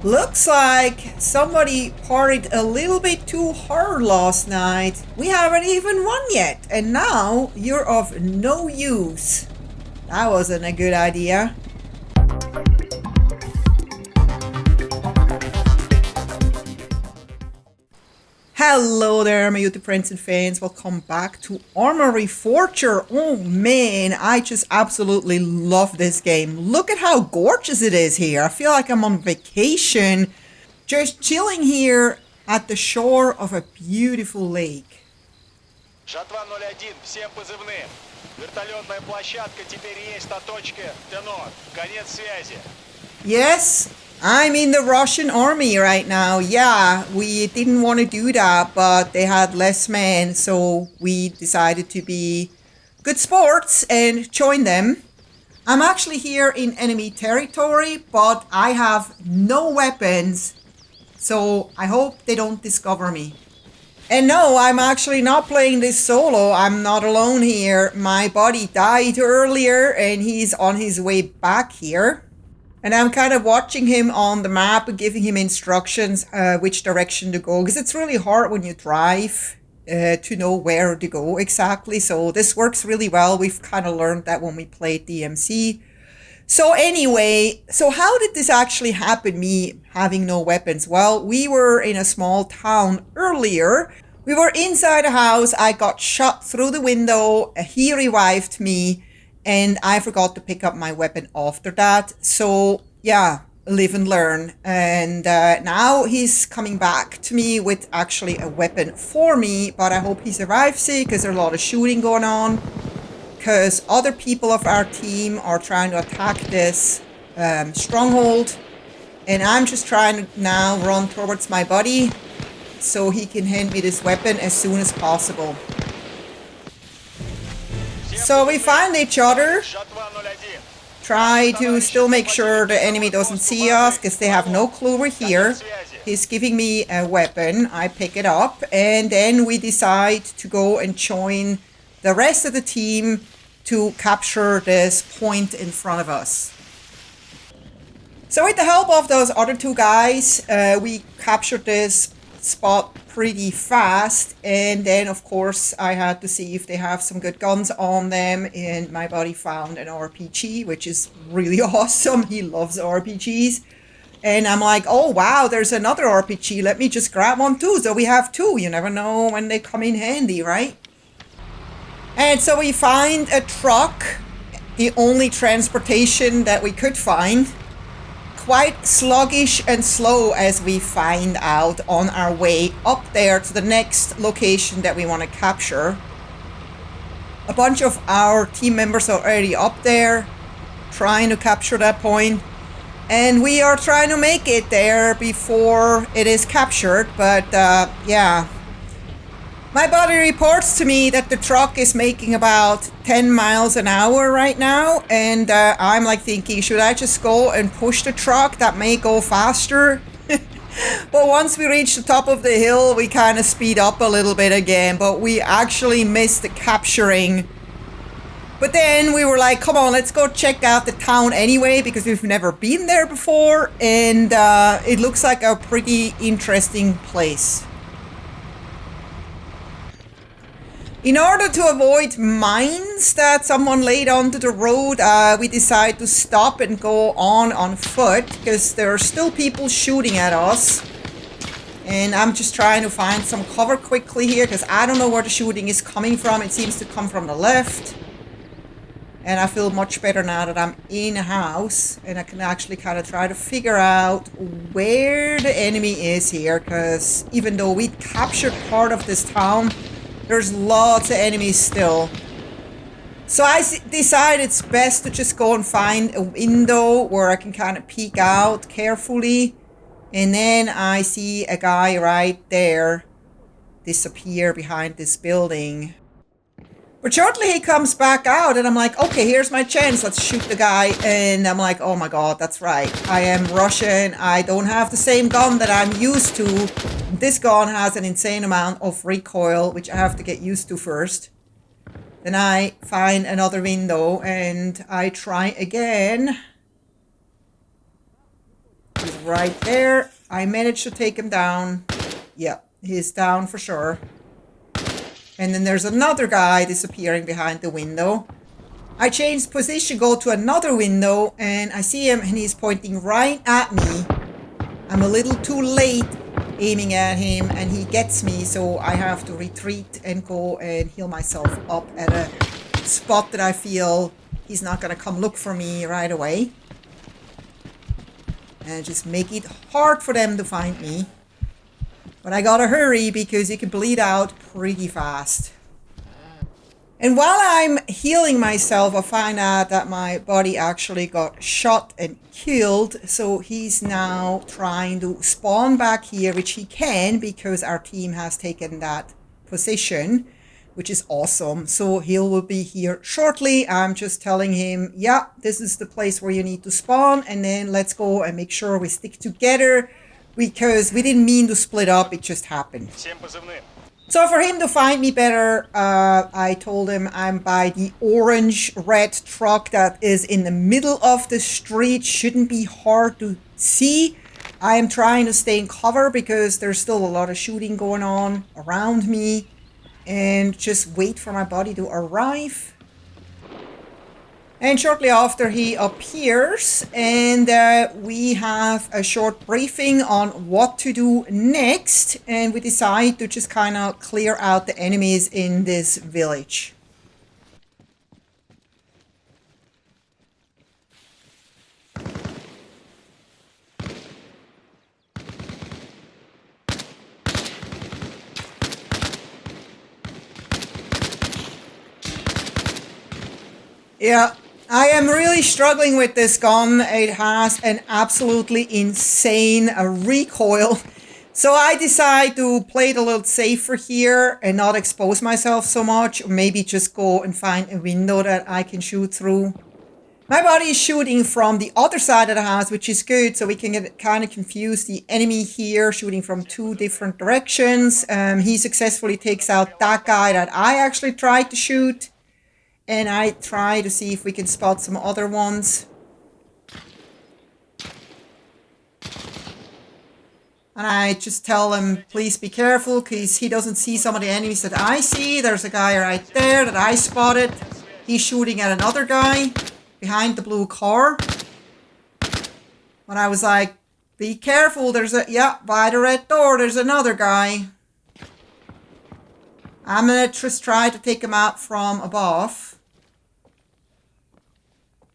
Looks like somebody partied a little bit too hard last night. We haven't even won yet, and now you're of no use. That wasn't a good idea. Hello there, my YouTube friends and fans. Welcome back to Arma Reforger. Oh man, I just absolutely love this game. Look at how gorgeous it is here. I feel like I'm on vacation, just chilling here at the shore of a beautiful lake. Жатва 01, всем позывным. Вертолетная площадка теперь есть на точке Тенор. Конец связи. Yes, I'm in the Russian army right now. Yeah, we didn't want to do that, but they had less men, so we decided to be good sports and join them. I'm actually here in enemy territory, but I have no weapons, so I hope they don't discover me. And no, I'm actually not playing this solo. I'm not alone here. My buddy died earlier and he's on his way back here. And I'm kind of watching him on the map and giving him instructions which direction to go. Because it's really hard when you drive to know where to go exactly. So this works really well. We've kind of learned that when we played DMC. So anyway, so how did this actually happen, me having no weapons? Well, we were in a small town earlier. We were inside a house. I got shot through the window. He revived me. And I forgot to pick up my weapon after that. So yeah, live and learn. And now he's coming back to me with actually a weapon for me. But I hope he survives it because there's a lot of shooting going on. Because other people of our team are trying to attack this stronghold. And I'm just trying to now run towards my buddy so he can hand me this weapon as soon as possible. So we find each other, try to still make sure the enemy doesn't see us because they have no clue we're here. He's giving me a weapon, I pick it up, and then we decide to go and join the rest of the team to capture this point in front of us. So with the help of those other two guys, we captured this spot pretty fast, and then of course I had to see if they have some good guns on them, and my buddy found an RPG, which is really awesome. He loves RPGs, and I'm like, oh wow, there's another RPG, let me just grab one too. So we have two. You never know when they come in handy, right? And so we find a truck, the only transportation that we could find. Quite sluggish and slow, as we find out on our way up there to the next location that we want to capture. A bunch of our team members are already up there trying to capture that point, and we are trying to make it there before it is captured. But yeah, my buddy reports to me that the truck is making about 10 miles an hour right now, and I'm like thinking, should I just go and push the truck? That may go faster. But once we reach the top of the hill, we kind of speed up a little bit again, but we actually missed the capturing. But then we were like, come on, let's go check out the town anyway, because we've never been there before, and it looks like a pretty interesting place. In order to avoid mines that someone laid onto the road, we decided to stop and go on foot, because there are still people shooting at us. And I'm just trying to find some cover quickly here, because I don't know where the shooting is coming from. It seems to come from the left. And I feel much better now that I'm in a house, and I can actually kind of try to figure out where the enemy is here, because even though we captured part of this town, there's lots of enemies still. So I decide it's best to just go and find a window where I can kind of peek out carefully. And then I see a guy right there disappear behind this building. But shortly he comes back out, and I'm like, okay, here's my chance. Let's shoot the guy. And I'm like, oh my god, that's right. I am Russian. I don't have the same gun that I'm used to. This gun has an insane amount of recoil, which I have to get used to first. Then I find another window and I try again. He's right there. I managed to take him down. Yeah, he's down for sure. And then there's another guy disappearing behind the window. I changed position, go to another window, and I see him and he's pointing right at me. I'm a little too late aiming at him and he gets me, so I have to retreat and go and heal myself up at a spot that I feel he's not gonna come look for me right away. And just make it hard for them to find me. But I gotta hurry because you can bleed out pretty fast. And while I'm healing myself, I find out that my buddy actually got shot and killed. So he's now trying to spawn back here, which he can because our team has taken that position, which is awesome. So he will be here shortly. I'm just telling him, yeah, this is the place where you need to spawn. And then let's go and make sure we stick together because we didn't mean to split up. It just happened. So for him to find me better, I told him I'm by the orange-red truck that is in the middle of the street. Shouldn't be hard to see. I am trying to stay in cover because there's still a lot of shooting going on around me. And just wait for my buddy to arrive. And shortly after he appears, and we have a short briefing on what to do next, and we decide to just kind of clear out the enemies in this village. Yeah, I am really struggling with this gun. It has an absolutely insane recoil. So I decide to play it a little safer here and not expose myself so much. Or maybe just go and find a window that I can shoot through. My buddy is shooting from the other side of the house, which is good. So we can get kind of confuse the enemy here, shooting from two different directions. He successfully takes out that guy that I actually tried to shoot. And I try to see if we can spot some other ones. And I just tell him, please be careful, because he doesn't see some of the enemies that I see. There's a guy right there that I spotted. He's shooting at another guy behind the blue car. But I was like, be careful, yeah, by the red door, there's another guy. I'm gonna just try to take him out from above.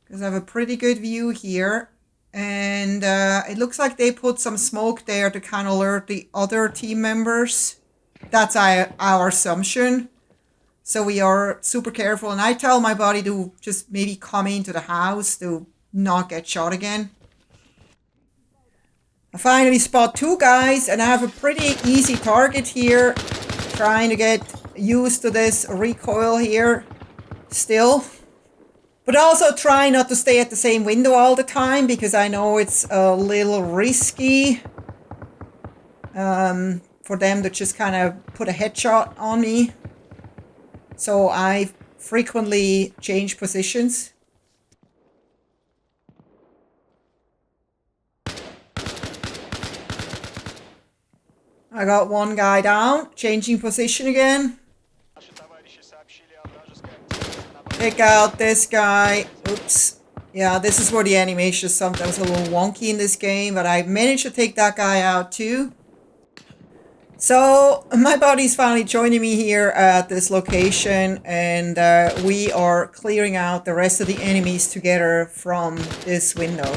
Because I have a pretty good view here. And it looks like they put some smoke there to kind of alert the other team members. That's our assumption. So we are super careful. And I tell my buddy to just maybe come into the house to not get shot again. I finally spot two guys. And I have a pretty easy target here. Trying to get used to this recoil here. Still. But also try not to stay at the same window all the time because I know it's a little risky for them to just kind of put a headshot on me. So I frequently change positions. I got one guy down, changing position again. Take out this guy. Oops. Yeah, this is where the animation is sometimes a little wonky in this game, but I managed to take that guy out too. So my buddy's finally joining me here at this location, and we are clearing out the rest of the enemies together from this window.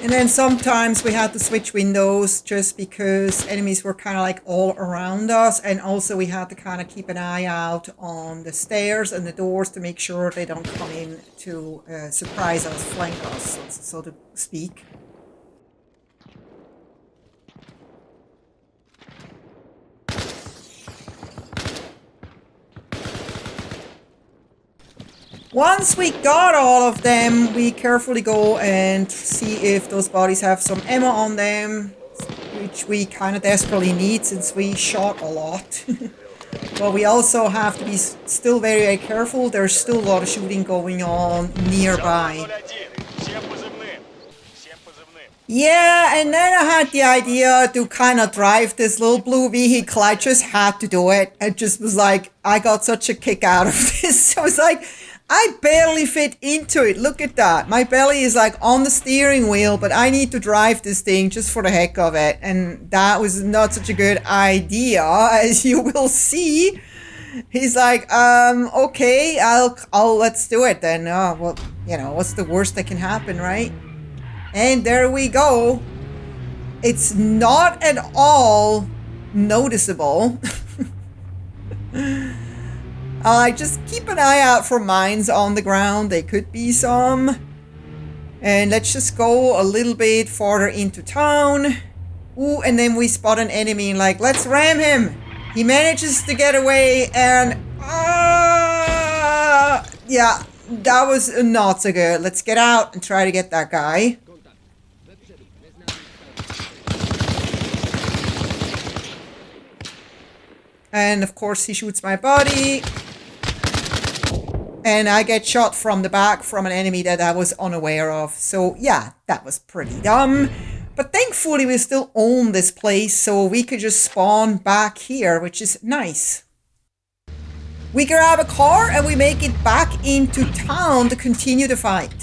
And then sometimes we had to switch windows just because enemies were kind of like all around us. And also we had to kind of keep an eye out on the stairs and the doors to make sure they don't come in to surprise us, flank us, so to speak. Once we got all of them, we carefully go and see if those bodies have some ammo on them, which we kind of desperately need since we shot a lot. But we also have to be still very, very careful. There's still a lot of shooting going on nearby. Yeah, and then I had the idea to kind of drive this little blue vehicle. I just had to do it. I just was like, I got such a kick out of this. I was like, I barely fit into it. Look at that. My belly is like on the steering wheel, but I need to drive this thing just for the heck of it. And that was not such a good idea, as you will see. He's like, okay, I'll let's do it then. Well, you know, what's the worst that can happen, right? And there we go. It's not at all noticeable. Just keep an eye out for mines on the ground. There could be some. And let's just go a little bit farther into town. Ooh, and then we spot an enemy and like, let's ram him. He manages to get away and... yeah, that was not so good. Let's get out and try to get that guy. And of course he shoots my body. And I get shot from the back from an enemy that I was unaware of. So yeah, that was pretty dumb. But thankfully we still own this place, so we could just spawn back here, which is nice. We grab a car and we make it back into town to continue the fight.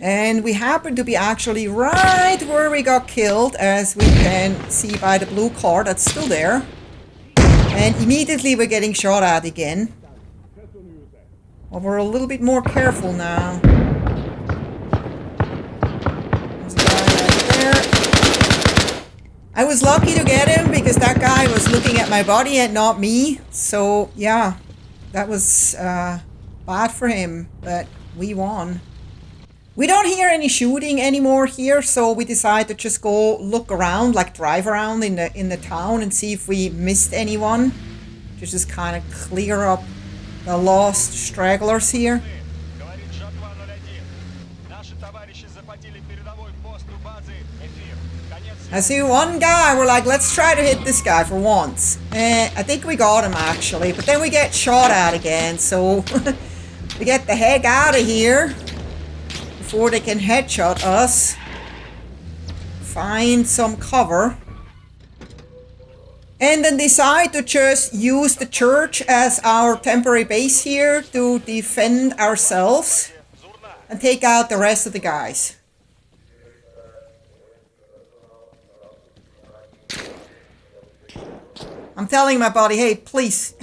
And we happen to be actually right where we got killed, as we can see by the blue car that's still there. And immediately we're getting shot at again. Well, we're a little bit more careful now. There's a guy right there. I was lucky to get him because that guy was looking at my body and not me. So yeah, that was bad for him, but we won. We don't hear any shooting anymore here, so we decide to just go look around, like drive around in the town and see if we missed anyone. To just kind of clear up the lost stragglers here. I see one guy, we're like, let's try to hit this guy for once. I think we got him actually, but then we get shot at again, so we get the heck out of here. Before they can headshot us. Find some cover. And then decide to just use the church as our temporary base here to defend ourselves. And take out the rest of the guys. I'm telling my body, hey, please,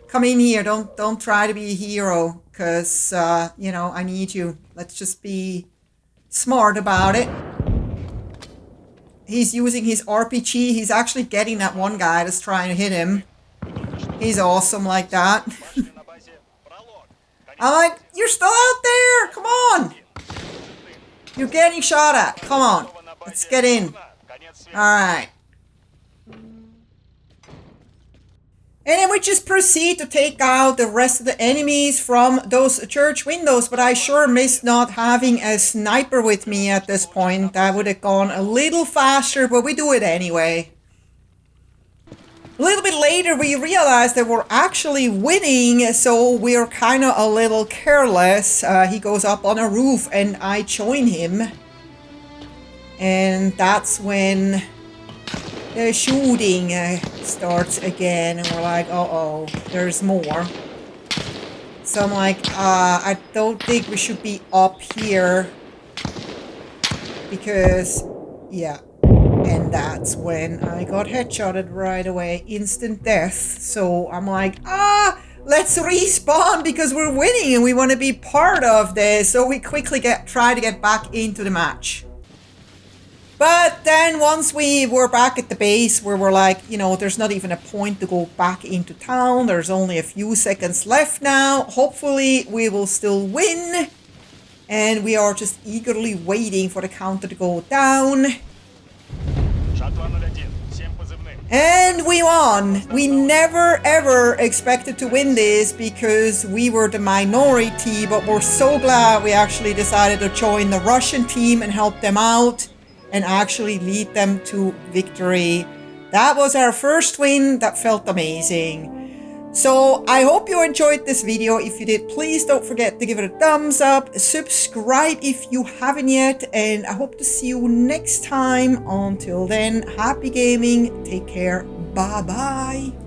come in here. Don't try to be a hero. Because, you know, I need you. Let's just be smart about it. He's using his RPG. He's actually getting that one guy that's trying to hit him. He's awesome like that. I'm like, you're still out there. Come on. You're getting shot at. Come on. Let's get in. Alright. And then we just proceed to take out the rest of the enemies from those church windows. But I sure missed not having a sniper with me at this point. That would have gone a little faster, but we do it anyway. A little bit later, we realized that we're actually winning, so we're kind of a little careless. He goes up on a roof and I join him. And that's when the shooting starts again, and we're like, uh-oh, there's more. So I'm like, I don't think we should be up here. Because, yeah. And that's when I got headshotted right away. Instant death. So I'm like, let's respawn because we're winning and we want to be part of this. So we quickly try to get back into the match. But then once we were back at the base where we're like, you know, there's not even a point to go back into town. There's only a few seconds left now. Hopefully we will still win. And we are just eagerly waiting for the counter to go down. And we won. We never ever expected to win this because we were the minority, but we're so glad we actually decided to join the Russian team and help them out and actually lead them to victory. That was our first win. That felt amazing. So I hope you enjoyed this video. If you did, please don't forget to give it a thumbs up, subscribe if you haven't yet, and I hope to see you next time. Until then, happy gaming, take care, bye bye.